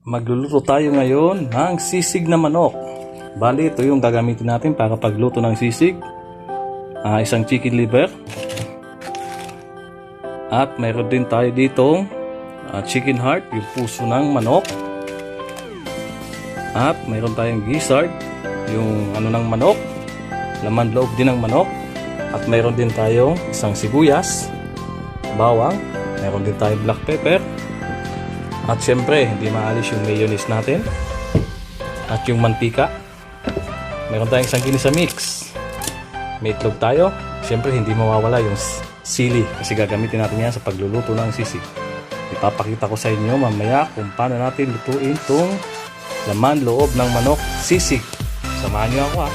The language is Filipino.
Magluluto tayo ngayon ng sisig na manok. Bali, ito yung gagamitin natin para pagluto ng sisig. Isang chicken liver. At mayroon din tayo ditong chicken heart, yung puso ng manok. At mayroon tayong gizzard, yung ng manok. Laman loob din ng manok. At mayroon din tayong isang sibuyas, bawang. Mayroon din tayong black pepper. At syempre, hindi maalis yung mayonnaise natin. At yung mantika. Meron tayong isang ginisa mix. May itlog tayo. Syempre, hindi mawawala yung sili. Kasi gagamitin natin yan sa pagluluto ng sisig. Ipapakita ko sa inyo mamaya kung paano natin lutuin itong laman loob ng manok sisig. Samahan niyo ako